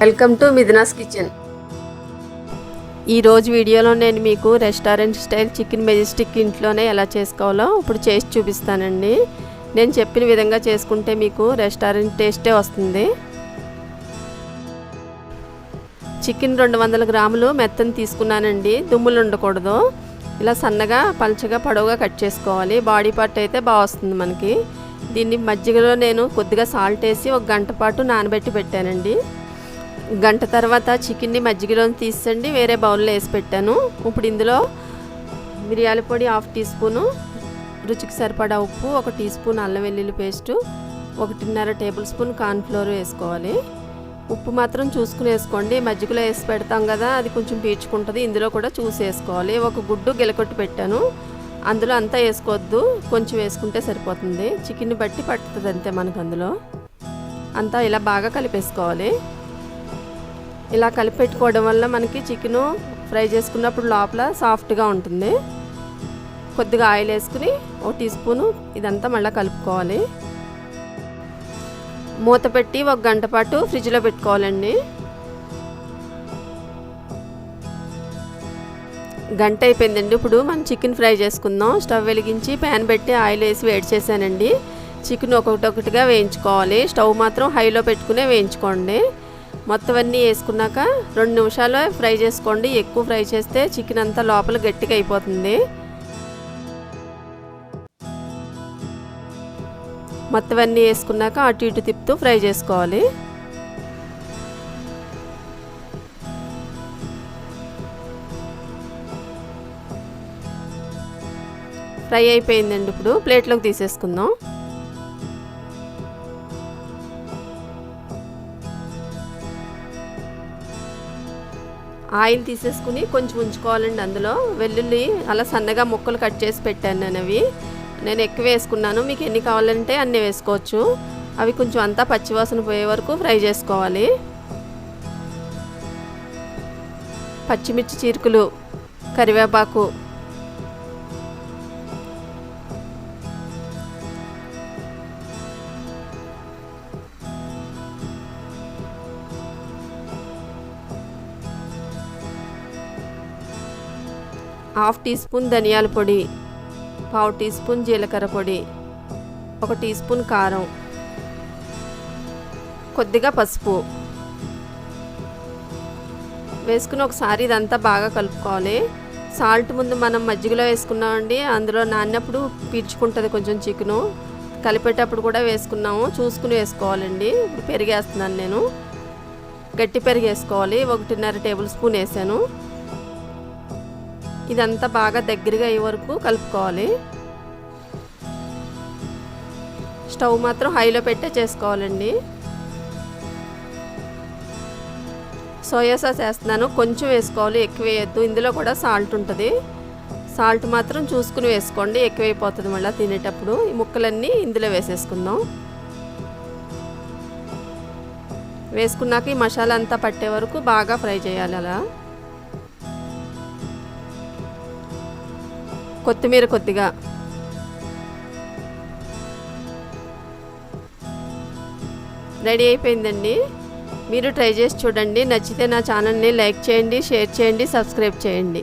Welcome to Mithuna's kitchen. ఈరోజు వీడియోలో నేను మీకు రెస్టారెంట్ స్టైల్ చికెన్ మెజెస్టిక్ ఇంట్లోనే ఎలా చేసుకోవాలో ఇప్పుడు చేసి చూపిస్తానండి. నేను చెప్పిన విధంగా చేసుకుంటే మీకు రెస్టారెంట్ టేస్టే వస్తుంది. చికెన్ 200 గ్రాములు మెత్తని తీసుకున్నానండి. దుమ్ములు ఉండకూడదు. ఇలా సన్నగా పలచగా పొడవుగా కట్ చేసుకోవాలి. బాడీ పార్ట్ అయితే బాగా వస్తుంది మనకి. దీన్ని మజ్జిగలో నేను కొద్దిగా సాల్ట్ వేసి 1 గంట పాటు నానబెట్టి పెట్టానండి. గంట తర్వాత చికెన్ని మజ్జిగలో తీసండి వేరే బౌల్లో వేసి పెట్టాను. ఇప్పుడు ఇందులో మిరియాల పొడి 1/2 టీ స్పూను, రుచికి సరిపడా ఉప్పు, 1 టీ స్పూన్ అల్లం వెల్లుల్లి పేస్టు, 1.5 టేబుల్ స్పూన్ కార్న్ఫ్లోర్ వేసుకోవాలి. ఉప్పు మాత్రం చూసుకుని వేసుకోండి. మజ్జిగలో వేసి పెడతాం కదా, అది కొంచెం పీల్చుకుంటుంది. ఇందులో కూడా చూసి వేసుకోవాలి. 1 గుడ్డు గిలకొట్టి పెట్టాను. అందులో అంతా వేసుకోవద్దు, కొంచెం వేసుకుంటే సరిపోతుంది. చికెన్ని బట్టి పట్టుతుంది అంతే మనకు. అందులో అంతా ఇలా బాగా కలిపేసుకోవాలి. ఇలా కలిపెట్టుకోవడం వల్ల మనకి చికెను ఫ్రై చేసుకున్నప్పుడు లోపల సాఫ్ట్గా ఉంటుంది. కొద్దిగా ఆయిల్ వేసుకుని 1 టీ స్పూను ఇదంతా మళ్ళీ కలుపుకోవాలి. మూత పెట్టి 1 గంట పాటు ఫ్రిడ్జ్లో పెట్టుకోవాలండి. గంట అయిపోయిందండి. ఇప్పుడు మనం చికెన్ ఫ్రై చేసుకుందాం. స్టవ్ వెలిగించి ప్యాన్ పెట్టి ఆయిల్ వేసి వేడి చేశానండి. చికెన్ ఒక్కొక్కటిగా వేయించుకోవాలి. స్టవ్ మాత్రం హైలో పెట్టుకునే వేయించుకోండి. మొత్తం అన్నీ వేసుకున్నాక 2 నిమిషాలు ఫ్రై చేసుకోండి. ఎక్కువ ఫ్రై చేస్తే చికెన్ అంతా లోపల గట్టిగా అయిపోతుంది. మొత్తం అన్నీ వేసుకున్నాక అటు ఇటు తిప్పుతూ ఫ్రై చేసుకోవాలి. ఫ్రై అయిపోయిందండి. ఇప్పుడు ప్లేట్లోకి తీసేసుకుందాం. ఆయిల్ తీసేసుకుని కొంచెం ఉంచుకోవాలండి. అందులో వెల్లుల్లి అలా సన్నగా ముక్కలు కట్ చేసి పెట్టాను నేను. నేను ఎక్కువ వేసుకున్నాను. మీకు ఎన్ని కావాలంటే అన్నీ వేసుకోవచ్చు. అవి కొంచెం అంతా పచ్చివాసన పోయే వరకు ఫ్రై చేసుకోవాలి. పచ్చిమిర్చి చీరుకులు, కరివేపాకు, హాఫ్ టీ స్పూన్ ధనియాల పొడి, 1/2 టీ స్పూన్ జీలకర్ర పొడి, 1 టీ స్పూన్ కారం, కొద్దిగా పసుపు వేసుకుని ఒకసారి ఇదంతా బాగా కలుపుకోవాలి. సాల్ట్ ముందు మనం మజ్జిగలో వేసుకున్నామండి. అందులో నానినప్పుడు పీల్చుకుంటుంది కొంచెం చికెను. కలిపేటప్పుడు కూడా వేసుకున్నాము, చూసుకుని వేసుకోవాలండి. ఇప్పుడు పెరిగేస్తున్నాను నేను. గట్టి పెరుగు వేసుకోవాలి. 1.5 టేబుల్ స్పూన్ వేసాను. ఇదంతా బాగా దగ్గరగా అయ్యే వరకు కలుపుకోవాలి. స్టవ్ మాత్రం హైలో పెట్టే చేసుకోవాలండి. సోయా సాస్ వేస్తున్నాను. కొంచెం వేసుకోవాలి, ఎక్కువ వేయద్దు. ఇందులో కూడా సాల్ట్ ఉంటుంది. సాల్ట్ మాత్రం చూసుకుని వేసుకోండి, ఎక్కువైపోతుంది మళ్ళీ తినేటప్పుడు. ఈ ముక్కలన్నీ ఇందులో వేసేసుకుందాం. వేసుకున్నాక ఈ మసాలా అంతా పట్టే వరకు బాగా ఫ్రై చేయాలి. అలా కొత్తిమీర కొద్దిగా, రెడీ అయిపోయిందండి. మీరు ట్రై చేసి చూడండి. నచ్చితే నా ఛానల్ని లైక్ చేయండి, షేర్ చేయండి, సబ్స్క్రైబ్ చేయండి.